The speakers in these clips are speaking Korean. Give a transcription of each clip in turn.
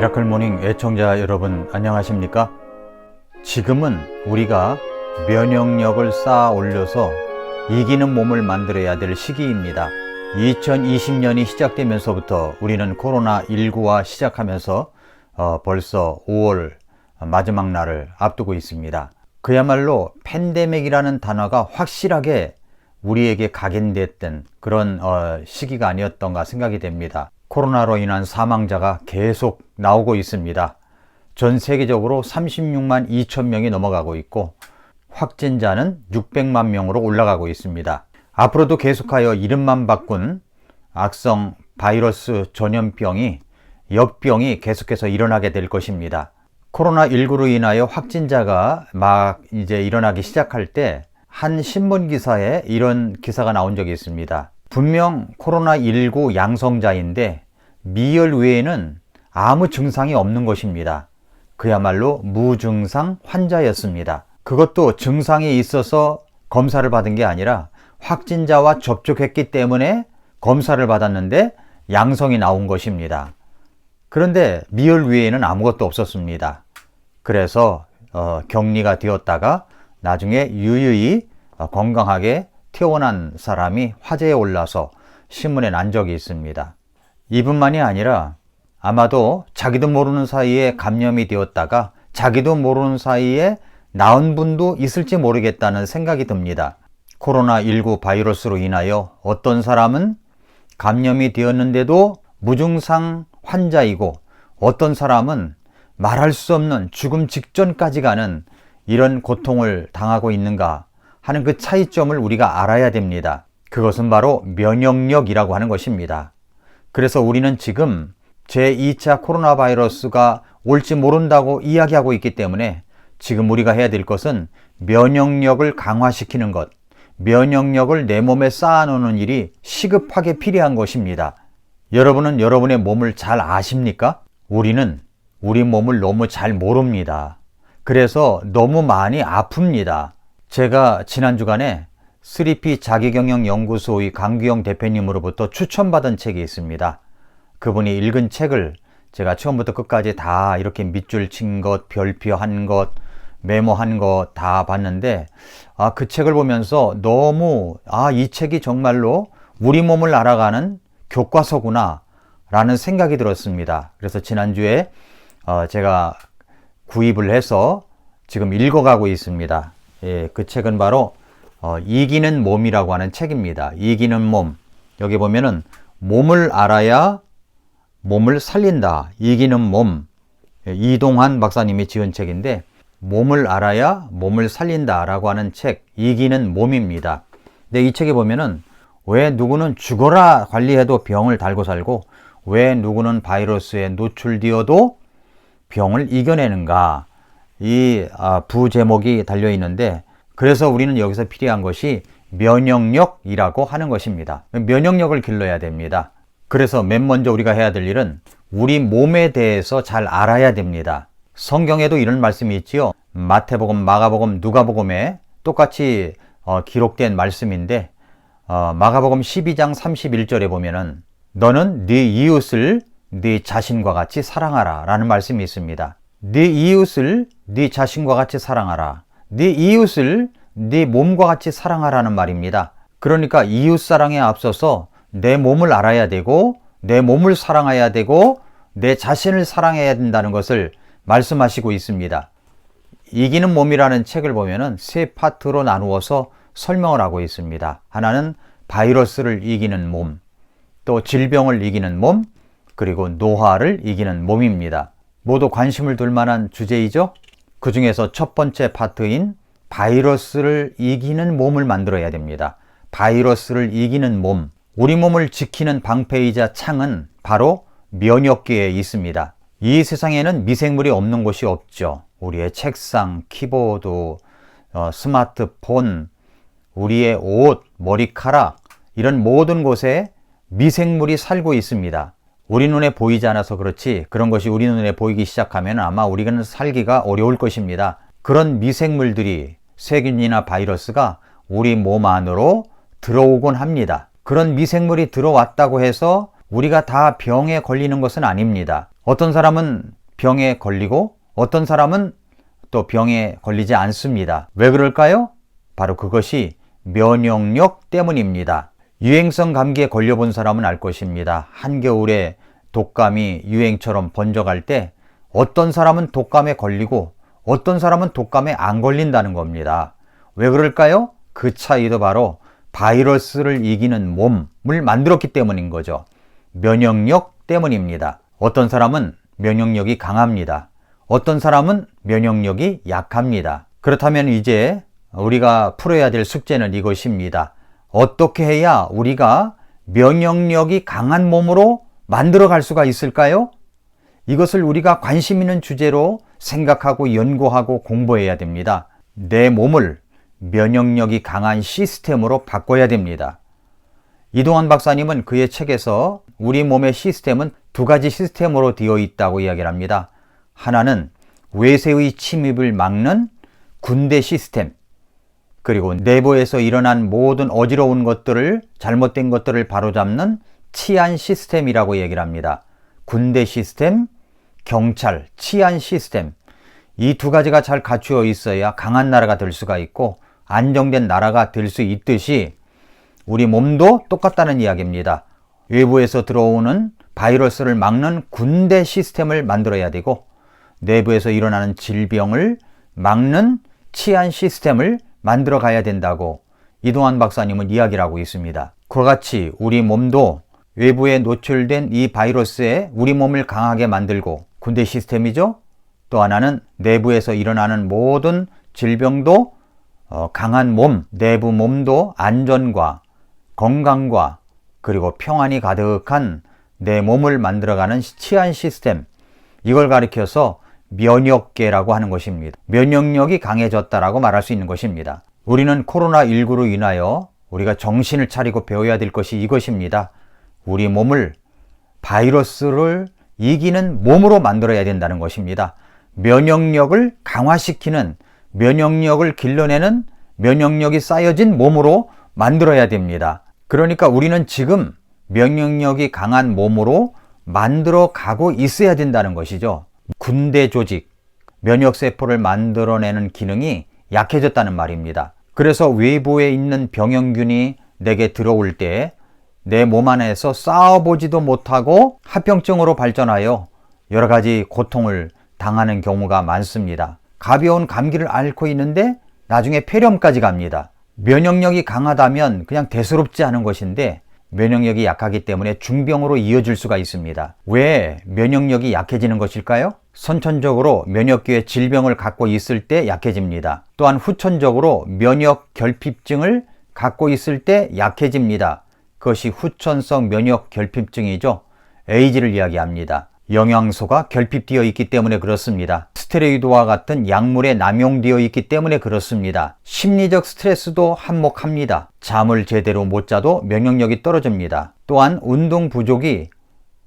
미라클 모닝 애청자 여러분 안녕하십니까? 지금은 우리가 면역력을 쌓아 올려서 이기는 몸을 만들어야 될 시기입니다. 2020년이 시작되면서부터 우리는 코로나19와 시작하면서 벌써 5월 마지막 날을 앞두고 있습니다. 그야말로 팬데믹이라는 단어가 확실하게 우리에게 각인됐던 그런 시기가 아니었던가 생각이 됩니다. 코로나로 인한 사망자가 계속 나오고 있습니다. 전 세계적으로 36만 2천 명이 넘어가고 있고 확진자는 600만 명으로 올라가고 있습니다. 앞으로도 계속하여 이름만 바꾼 악성 바이러스 전염병이 역병이 계속해서 일어나게 될 것입니다. 코로나19로 인하여 확진자가 막 이제 일어나기 시작할 때 한 신문 기사에 이런 기사가 나온 적이 있습니다. 분명 코로나19 양성자인데 미열 외에는 아무 증상이 없는 것입니다. 그야말로 무증상 환자였습니다. 그것도 증상이 있어서 검사를 받은 게 아니라 확진자와 접촉했기 때문에 검사를 받았는데 양성이 나온 것입니다. 그런데 미열 외에는 아무것도 없었습니다. 그래서 격리가 되었다가 나중에 유유히 건강하게 퇴원한 사람이 화제에 올라서 신문에 난 적이 있습니다. 이뿐만이 아니라 아마도 자기도 모르는 사이에 감염이 되었다가 자기도 모르는 사이에 나은 분도 있을지 모르겠다는 생각이 듭니다. 코로나19 바이러스로 인하여 어떤 사람은 감염이 되었는데도 무증상 환자이고 어떤 사람은 말할 수 없는 죽음 직전까지 가는 이런 고통을 당하고 있는가 하는 그 차이점을 우리가 알아야 됩니다. 그것은 바로 면역력이라고 하는 것입니다. 그래서 우리는 지금 제2차 코로나 바이러스가 올지 모른다고 이야기하고 있기 때문에 지금 우리가 해야 될 것은 면역력을 강화시키는 것, 면역력을 내 몸에 쌓아놓는 일이 시급하게 필요한 것입니다. 여러분은 여러분의 몸을 잘 아십니까? 우리는 우리 몸을 너무 잘 모릅니다. 그래서 너무 많이 아픕니다. 제가 지난 주간에 3P 자기경영연구소의 강규영 대표님으로부터 추천받은 책이 있습니다. 그분이 읽은 책을 제가 처음부터 끝까지 다 이렇게 밑줄 친 것, 별표한 것, 메모한 것 다 봤는데 그 책을 보면서 너무 이 책이 정말로 우리 몸을 알아가는 교과서구나 라는 생각이 들었습니다. 그래서 지난주에 제가 구입을 해서 지금 읽어가고 있습니다. 그 책은 바로 이기는 몸이라고 하는 책입니다. 이기는 몸. 여기 보면은 몸을 알아야 몸을 살린다. 이기는 몸. 이동환 박사님이 지은 책인데 몸을 알아야 몸을 살린다 라고 하는 책, 이기는 몸입니다. 근데 이 책에 보면은 왜 누구는 죽어라 관리해도 병을 달고 살고 왜 누구는 바이러스에 노출되어도 병을 이겨내는가, 이 부제목이 달려 있는데 그래서 우리는 여기서 필요한 것이 면역력이라고 하는 것입니다. 면역력을 길러야 됩니다. 그래서 맨 먼저 우리가 해야 될 일은 우리 몸에 대해서 잘 알아야 됩니다. 성경에도 이런 말씀이 있지요. 마태복음, 마가복음, 누가복음에 똑같이 기록된 말씀인데 마가복음 12장 31절에 보면은 너는 네 이웃을 네 자신과 같이 사랑하라 라는 말씀이 있습니다. 네 이웃을 네 자신과 같이 사랑하라. 네 이웃을 네 몸과 같이 사랑하라는 말입니다. 그러니까 이웃 사랑에 앞서서 내 몸을 알아야 되고 내 몸을 사랑해야 되고 내 자신을 사랑해야 된다는 것을 말씀하시고 있습니다. 이기는 몸이라는 책을 보면은 세 파트로 나누어서 설명을 하고 있습니다. 하나는 바이러스를 이기는 몸, 또 질병을 이기는 몸, 그리고 노화를 이기는 몸입니다. 모두 관심을 둘 만한 주제이죠. 그 중에서 첫 번째 파트인 바이러스를 이기는 몸을 만들어야 됩니다. 바이러스를 이기는 몸, 우리 몸을 지키는 방패이자 창은 바로 면역계에 있습니다. 이 세상에는 미생물이 없는 곳이 없죠. 우리의 책상, 키보드, 스마트폰, 우리의 옷, 머리카락 이런 모든 곳에 미생물이 살고 있습니다. 우리 눈에 보이지 않아서 그렇지 그런 것이 우리 눈에 보이기 시작하면 아마 우리는 살기가 어려울 것입니다. 그런 미생물들이 세균이나 바이러스가 우리 몸 안으로 들어오곤 합니다. 그런 미생물이 들어왔다고 해서 우리가 다 병에 걸리는 것은 아닙니다. 어떤 사람은 병에 걸리고 어떤 사람은 또 병에 걸리지 않습니다. 왜 그럴까요? 바로 그것이 면역력 때문입니다. 유행성 감기에 걸려본 사람은 알 것입니다. 한겨울에 독감이 유행처럼 번져갈 때 어떤 사람은 독감에 걸리고 어떤 사람은 독감에 안 걸린다는 겁니다. 왜 그럴까요? 그 차이도 바로 바이러스를 이기는 몸을 만들었기 때문인 거죠. 면역력 때문입니다. 어떤 사람은 면역력이 강합니다. 어떤 사람은 면역력이 약합니다. 그렇다면 이제 우리가 풀어야 될 숙제는 이것입니다. 어떻게 해야 우리가 면역력이 강한 몸으로 만들어 갈 수가 있을까요? 이것을 우리가 관심 있는 주제로 생각하고 연구하고 공부해야 됩니다. 내 몸을 면역력이 강한 시스템으로 바꿔야 됩니다. 이동환 박사님은 그의 책에서 우리 몸의 시스템은 두 가지 시스템으로 되어 있다고 이야기를 합니다. 하나는 외세의 침입을 막는 군대 시스템, 그리고 내부에서 일어난 모든 어지러운 것들을, 잘못된 것들을 바로잡는 치안 시스템이라고 얘기를 합니다. 군대 시스템, 경찰, 치안 시스템, 이 두 가지가 잘 갖추어 있어야 강한 나라가 될 수가 있고 안정된 나라가 될 수 있듯이 우리 몸도 똑같다는 이야기입니다. 외부에서 들어오는 바이러스를 막는 군대 시스템을 만들어야 되고 내부에서 일어나는 질병을 막는 치안 시스템을 만들어 가야 된다고 이동환 박사님은 이야기를 하고 있습니다. 그와 같이 우리 몸도 외부에 노출된 이 바이러스에 우리 몸을 강하게 만들고 군대 시스템이죠. 또 하나는 내부에서 일어나는 모든 질병도 강한 몸, 내부 몸도 안전과 건강과 그리고 평안이 가득한 내 몸을 만들어가는 치안 시스템, 이걸 가리켜서 면역계라고 하는 것입니다. 면역력이 강해졌다라고 말할 수 있는 것입니다. 우리는 코로나19로 인하여 우리가 정신을 차리고 배워야 될 것이 이것입니다. 우리 몸을 바이러스를 이기는 몸으로 만들어야 된다는 것입니다. 면역력을 강화시키는, 면역력을 길러내는, 면역력이 쌓여진 몸으로 만들어야 됩니다. 그러니까 우리는 지금 면역력이 강한 몸으로 만들어 가고 있어야 된다는 것이죠. 군대 조직, 면역세포를 만들어내는 기능이 약해졌다는 말입니다. 그래서 외부에 있는 병영균이 내게 들어올 때 내 몸 안에서 싸워보지도 못하고 합병증으로 발전하여 여러 가지 고통을 당하는 경우가 많습니다. 가벼운 감기를 앓고 있는데 나중에 폐렴까지 갑니다. 면역력이 강하다면 그냥 대수롭지 않은 것인데 면역력이 약하기 때문에 중병으로 이어질 수가 있습니다. 왜 면역력이 약해지는 것일까요? 선천적으로 면역계의 질병을 갖고 있을 때 약해집니다. 또한 후천적으로 면역 결핍증을 갖고 있을 때 약해집니다. 그것이 후천성 면역 결핍증이죠. 에이즈를 이야기합니다. 영양소가 결핍되어 있기 때문에 그렇습니다. 스테로이드와 같은 약물에 남용되어 있기 때문에 그렇습니다. 심리적 스트레스도 한몫합니다. 잠을 제대로 못 자도 면역력이 떨어집니다. 또한 운동 부족이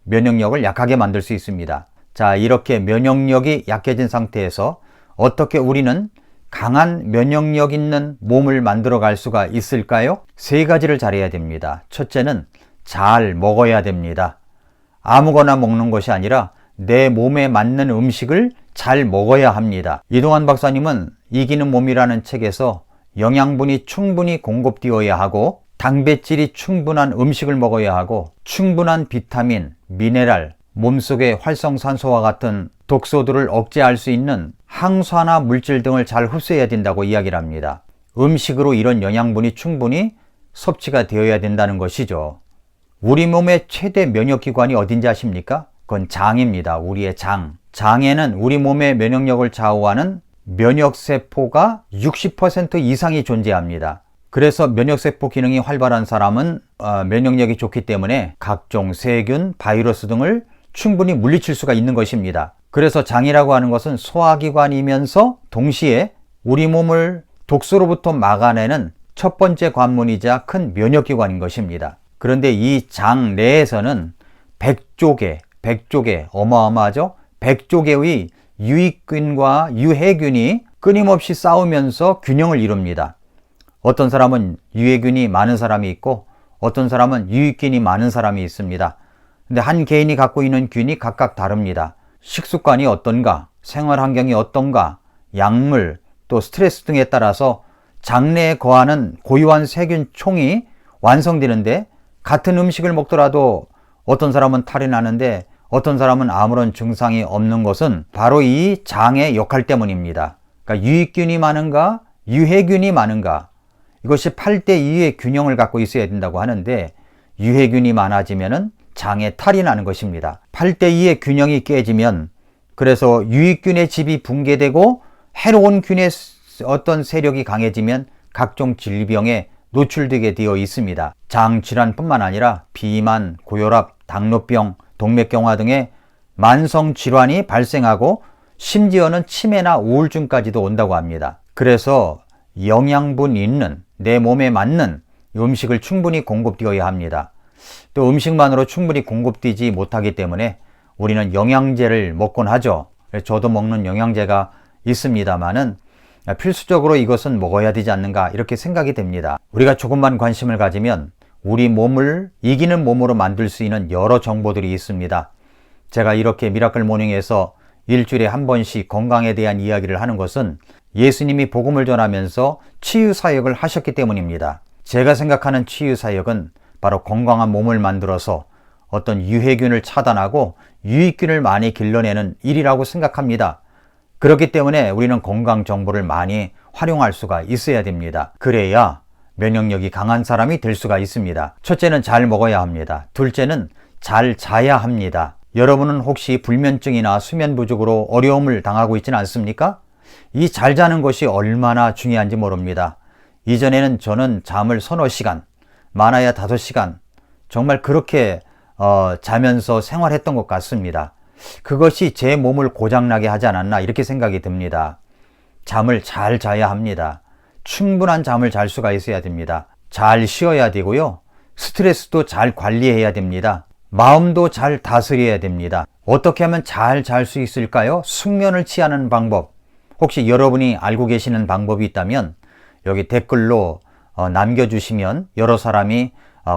면역력을 약하게 만들 수 있습니다. 자, 이렇게 면역력이 약해진 상태에서 어떻게 우리는 강한 면역력 있는 몸을 만들어 갈 수가 있을까요? 세 가지를 잘해야 됩니다. 첫째는 잘 먹어야 됩니다. 아무거나 먹는 것이 아니라 내 몸에 맞는 음식을 잘 먹어야 합니다. 이동환 박사님은 이기는 몸이라는 책에서 영양분이 충분히 공급되어야 하고 단백질이 충분한 음식을 먹어야 하고 충분한 비타민, 미네랄, 몸속의 활성산소와 같은 독소들을 억제할 수 있는 항산화 물질 등을 잘 흡수해야 된다고 이야기를 합니다. 음식으로 이런 영양분이 충분히 섭취가 되어야 된다는 것이죠. 우리 몸의 최대 면역기관이 어딘지 아십니까? 그건 장입니다. 우리의 장. 장에는 우리 몸의 면역력을 좌우하는 면역세포가 60% 이상이 존재합니다. 그래서 면역세포 기능이 활발한 사람은 면역력이 좋기 때문에 각종 세균, 바이러스 등을 충분히 물리칠 수가 있는 것입니다. 그래서 장이라고 하는 것은 소화기관이면서 동시에 우리 몸을 독소로부터 막아내는 첫 번째 관문이자 큰 면역기관인 것입니다. 그런데 이 장 내에서는 100조 개, 어마어마하죠? 100조 개의 유익균과 유해균이 끊임없이 싸우면서 균형을 이룹니다. 어떤 사람은 유해균이 많은 사람이 있고 어떤 사람은 유익균이 많은 사람이 있습니다. 근데 한 개인이 갖고 있는 균이 각각 다릅니다. 식습관이 어떤가, 생활 환경이 어떤가, 약물, 또 스트레스 등에 따라서 장내에 거하는 고유한 세균 총이 완성되는데, 같은 음식을 먹더라도 어떤 사람은 탈이 나는데 어떤 사람은 아무런 증상이 없는 것은 바로 이 장의 역할 때문입니다. 그러니까 유익균이 많은가, 유해균이 많은가, 이것이 8대2의 균형을 갖고 있어야 된다고 하는데, 유해균이 많아지면 장에 탈이 나는 것입니다. 8대2의 균형이 깨지면, 그래서 유익균의 집이 붕괴되고 해로운 균의 어떤 세력이 강해지면 각종 질병에 노출되게 되어 있습니다. 장질환뿐만 아니라 비만, 고혈압, 당뇨병, 동맥경화 등의 만성 질환이 발생하고 심지어는 치매나 우울증까지도 온다고 합니다. 그래서 영양분 있는, 내 몸에 맞는 음식을 충분히 공급되어야 합니다. 또 음식만으로 충분히 공급되지 못하기 때문에 우리는 영양제를 먹곤 하죠. 저도 먹는 영양제가 있습니다만은 필수적으로 이것은 먹어야 되지 않는가, 이렇게 생각이 됩니다. 우리가 조금만 관심을 가지면 우리 몸을 이기는 몸으로 만들 수 있는 여러 정보들이 있습니다. 제가 이렇게 미라클 모닝에서 일주일에 한 번씩 건강에 대한 이야기를 하는 것은 예수님이 복음을 전하면서 치유 사역을 하셨기 때문입니다. 제가 생각하는 치유 사역은 바로 건강한 몸을 만들어서 어떤 유해균을 차단하고 유익균을 많이 길러내는 일이라고 생각합니다. 그렇기 때문에 우리는 건강 정보를 많이 활용할 수가 있어야 됩니다. 그래야 면역력이 강한 사람이 될 수가 있습니다. 첫째는 잘 먹어야 합니다. 둘째는 잘 자야 합니다. 여러분은 혹시 불면증이나 수면 부족으로 어려움을 당하고 있지는 않습니까? 이 잘 자는 것이 얼마나 중요한지 모릅니다. 이전에는 저는 잠을 서너 시간, 많아야 5시간, 정말 그렇게 자면서 생활했던 것 같습니다. 그것이 제 몸을 고장나게 하지 않았나, 이렇게 생각이 듭니다. 잠을 잘 자야 합니다. 충분한 잠을 잘 수가 있어야 됩니다. 잘 쉬어야 되고요. 스트레스도 잘 관리해야 됩니다. 마음도 잘 다스려야 됩니다. 어떻게 하면 잘 잘 수 있을까요? 숙면을 취하는 방법, 혹시 여러분이 알고 계시는 방법이 있다면 여기 댓글로 남겨주시면 여러 사람이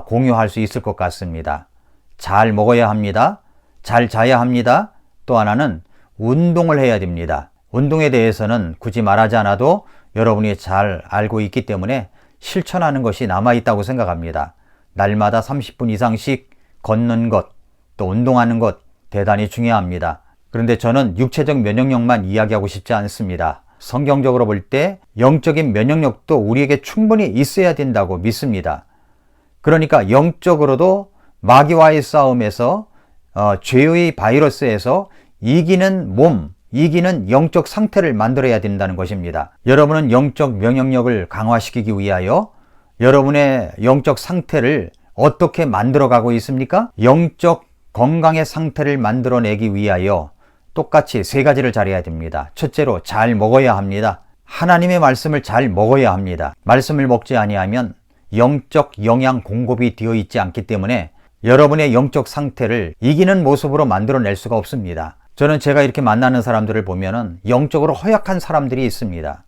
공유할 수 있을 것 같습니다. 잘 먹어야 합니다. 잘 자야 합니다. 또 하나는 운동을 해야 됩니다. 운동에 대해서는 굳이 말하지 않아도 여러분이 잘 알고 있기 때문에 실천하는 것이 남아있다고 생각합니다. 날마다 30분 이상씩 걷는 것, 또 운동하는 것 대단히 중요합니다. 그런데 저는 육체적 면역력만 이야기하고 싶지 않습니다. 성경적으로 볼 때 영적인 면역력도 우리에게 충분히 있어야 된다고 믿습니다. 그러니까 영적으로도 마귀와의 싸움에서 죄의 바이러스에서 이기는 몸, 이기는 영적 상태를 만들어야 된다는 것입니다. 여러분은 영적 면역력을 강화시키기 위하여 여러분의 영적 상태를 어떻게 만들어가고 있습니까? 영적 건강의 상태를 만들어내기 위하여 똑같이 3가지를 잘해야 됩니다. 첫째로 잘 먹어야 합니다. 하나님의 말씀을 잘 먹어야 합니다. 말씀을 먹지 아니하면 영적 영양 공급이 되어 있지 않기 때문에 여러분의 영적 상태를 이기는 모습으로 만들어낼 수가 없습니다. 저는 제가 이렇게 만나는 사람들을 보면은 영적으로 허약한 사람들이 있습니다.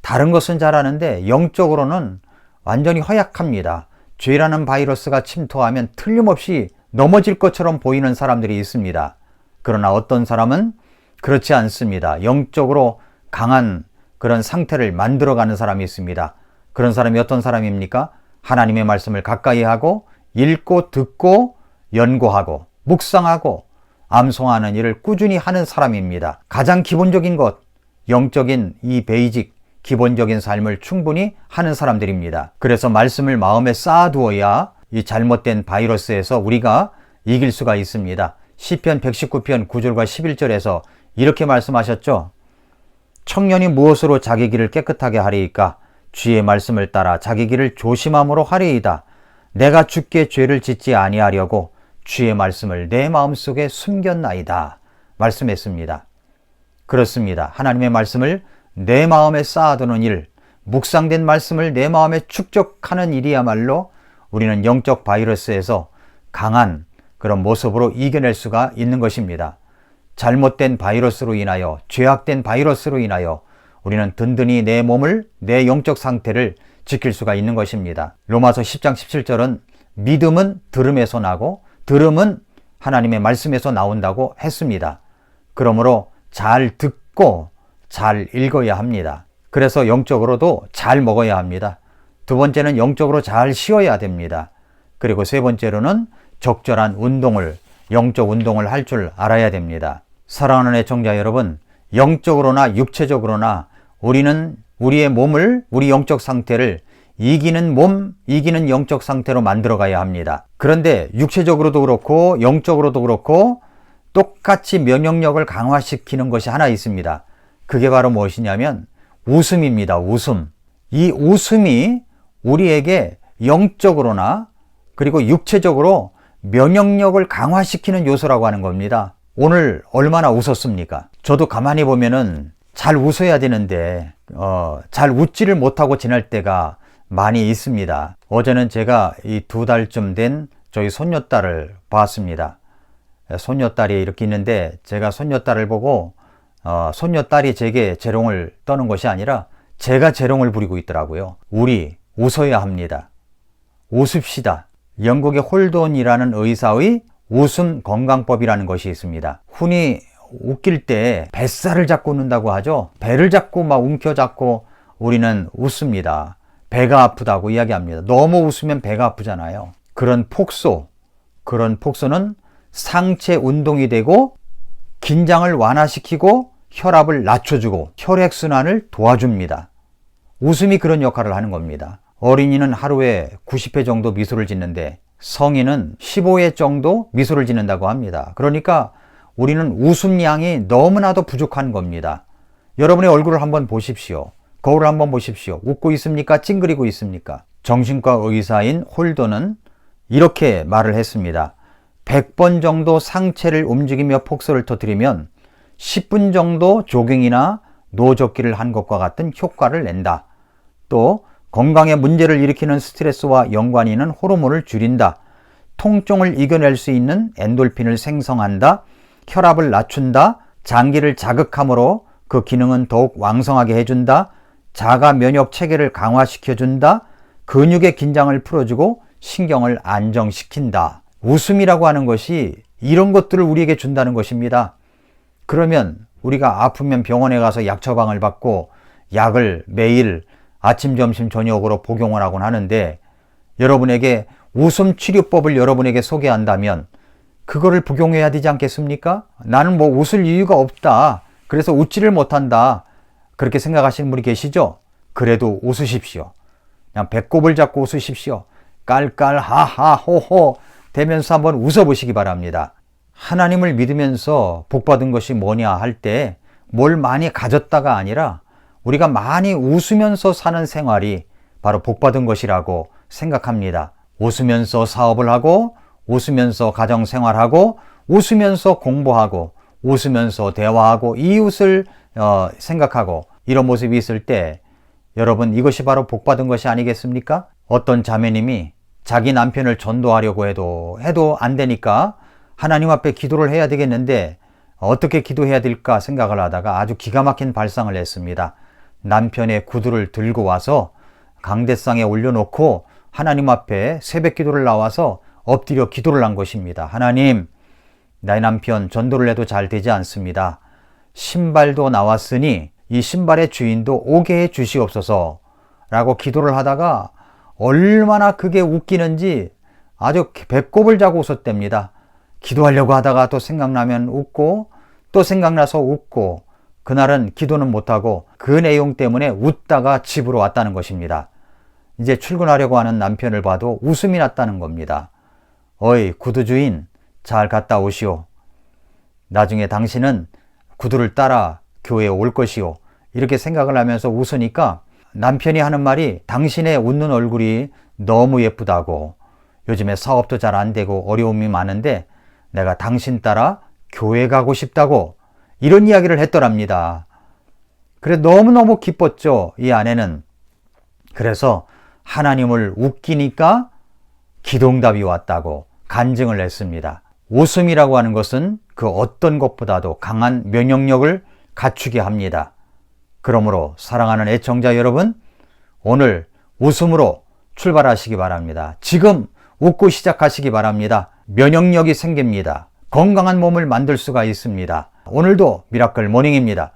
다른 것은 잘하는데 영적으로는 완전히 허약합니다. 죄라는 바이러스가 침투하면 틀림없이 넘어질 것처럼 보이는 사람들이 있습니다. 그러나 어떤 사람은 그렇지 않습니다. 영적으로 강한 그런 상태를 만들어가는 사람이 있습니다. 그런 사람이 어떤 사람입니까? 하나님의 말씀을 가까이 하고 읽고 듣고 연구하고 묵상하고 암송하는 일을 꾸준히 하는 사람입니다. 가장 기본적인 것, 영적인 이 베이직, 기본적인 삶을 충분히 하는 사람들입니다. 그래서 말씀을 마음에 쌓아두어야 이 잘못된 바이러스에서 우리가 이길 수가 있습니다. 시편 119편 9절과 11절에서 이렇게 말씀하셨죠. 청년이 무엇으로 자기 길을 깨끗하게 하리이까? 주의 말씀을 따라 자기 길을 조심함으로 하리이다. 내가 주께 죄를 짓지 아니하려고 주의 말씀을 내 마음속에 숨겼나이다. 말씀했습니다. 그렇습니다. 하나님의 말씀을 내 마음에 쌓아두는 일, 묵상된 말씀을 내 마음에 축적하는 일이야말로 우리는 영적 바이러스에서 강한 그런 모습으로 이겨낼 수가 있는 것입니다. 잘못된 바이러스로 인하여, 죄악된 바이러스로 인하여 우리는 든든히 내 몸을, 내 영적 상태를 지킬 수가 있는 것입니다. 로마서 10장 17절은 믿음은 들음에서 나고 들음은 하나님의 말씀에서 나온다고 했습니다. 그러므로 잘 듣고 잘 읽어야 합니다. 그래서 영적으로도 잘 먹어야 합니다. 두 번째는 영적으로 잘 쉬어야 됩니다. 그리고 세 번째로는 적절한 운동을, 영적 운동을 할 줄 알아야 됩니다. 사랑하는 애청자 여러분, 영적으로나 육체적으로나 우리는 우리의 몸을, 우리 영적 상태를 이기는 몸, 이기는 영적 상태로 만들어 가야 합니다. 그런데 육체적으로도 그렇고 영적으로도 그렇고 똑같이 면역력을 강화시키는 것이 하나 있습니다. 그게 바로 무엇이냐면 웃음입니다. 웃음. 이 웃음이 우리에게 영적으로나 그리고 육체적으로 면역력을 강화시키는 요소라고 하는 겁니다. 오늘 얼마나 웃었습니까? 저도 가만히 보면은 잘 웃어야 되는데 잘 웃지를 못하고 지날 때가 많이 있습니다. 어제는 제가 이 2달쯤 된 저희 손녀딸을 봤습니다. 손녀딸이 이렇게 있는데 제가 손녀딸을 보고 손녀딸이 제게 재롱을 떠는 것이 아니라 제가 재롱을 부리고 있더라고요. 우리 웃어야 합니다. 웃읍시다. 영국의 홀돈이라는 의사의 웃음 건강법이라는 것이 있습니다. 흔히 웃길 때 뱃살을 잡고 웃는다고 하죠. 배를 잡고 막 움켜잡고 우리는 웃습니다. 배가 아프다고 이야기합니다. 너무 웃으면 배가 아프잖아요. 그런 폭소는 상체 운동이 되고 긴장을 완화시키고 혈압을 낮춰주고 혈액순환을 도와줍니다. 웃음이 그런 역할을 하는 겁니다. 어린이는 하루에 90회 정도 미소를 짓는데 성인은 15회 정도 미소를 짓는다고 합니다. 그러니까 우리는 웃음량이 너무나도 부족한 겁니다. 여러분의 얼굴을 한번 보십시오. 거울을 한번 보십시오. 웃고 있습니까? 찡그리고 있습니까? 정신과 의사인 홀더는 이렇게 말을 했습니다. 100번 정도 상체를 움직이며 폭소를 터뜨리면 10분 정도 조깅이나 노젓기를 한 것과 같은 효과를 낸다. 또 건강에 문제를 일으키는 스트레스와 연관이 있는 호르몬을 줄인다. 통증을 이겨낼 수 있는 엔돌핀을 생성한다. 혈압을 낮춘다. 장기를 자극함으로 그 기능은 더욱 왕성하게 해준다. 자가 면역 체계를 강화시켜준다. 근육의 긴장을 풀어주고 신경을 안정시킨다. 웃음이라고 하는 것이 이런 것들을 우리에게 준다는 것입니다. 그러면 우리가 아프면 병원에 가서 약 처방을 받고 약을 매일 아침, 점심, 저녁으로 복용을 하곤 하는데 여러분에게 웃음 치료법을 여러분에게 소개한다면 그거를 복용해야 되지 않겠습니까? 나는 뭐 웃을 이유가 없다. 그래서 웃지를 못한다. 그렇게 생각하시는 분이 계시죠? 그래도 웃으십시오. 그냥 배꼽을 잡고 웃으십시오. 깔깔 하하 호호 되면서 한번 웃어보시기 바랍니다. 하나님을 믿으면서 복받은 것이 뭐냐 할 때 뭘 많이 가졌다가 아니라 우리가 많이 웃으면서 사는 생활이 바로 복받은 것이라고 생각합니다. 웃으면서 사업을 하고 웃으면서 가정생활하고 웃으면서 공부하고 웃으면서 대화하고 이웃을 생각하고 이런 모습이 있을 때 여러분 이것이 바로 복받은 것이 아니겠습니까? 어떤 자매님이 자기 남편을 전도하려고 해도 안 되니까 하나님 앞에 기도를 해야 되겠는데 어떻게 기도해야 될까 생각을 하다가 아주 기가 막힌 발상을 했습니다. 남편의 구두를 들고 와서 강대상에 올려놓고 하나님 앞에 새벽 기도를 나와서 엎드려 기도를 한 것입니다. 하나님, 나의 남편 전도를 해도 잘 되지 않습니다. 신발도 나왔으니 이 신발의 주인도 오게 해 주시옵소서 라고 기도를 하다가 얼마나 그게 웃기는지 아주 배꼽을 자고 웃었답니다. 기도하려고 하다가 또 생각나면 웃고 또 생각나서 웃고 그날은 기도는 못하고 그 내용 때문에 웃다가 집으로 왔다는 것입니다. 이제 출근하려고 하는 남편을 봐도 웃음이 났다는 겁니다. 어이 구두주인 잘 갔다 오시오. 나중에 당신은 구두를 따라 교회에 올 것이오. 이렇게 생각을 하면서 웃으니까 남편이 하는 말이 당신의 웃는 얼굴이 너무 예쁘다고 요즘에 사업도 잘 안 되고 어려움이 많은데 내가 당신 따라 교회 가고 싶다고 이런 이야기를 했더랍니다. 그래 너무너무 기뻤죠. 이 아내는. 그래서 하나님을 웃기니까 기도응답이 왔다고 간증을 했습니다. 웃음이라고 하는 것은 그 어떤 것보다도 강한 면역력을 갖추게 합니다. 그러므로 사랑하는 애청자 여러분, 오늘 웃음으로 출발하시기 바랍니다. 지금 웃고 시작하시기 바랍니다. 면역력이 생깁니다. 건강한 몸을 만들 수가 있습니다. 오늘도 미라클 모닝입니다.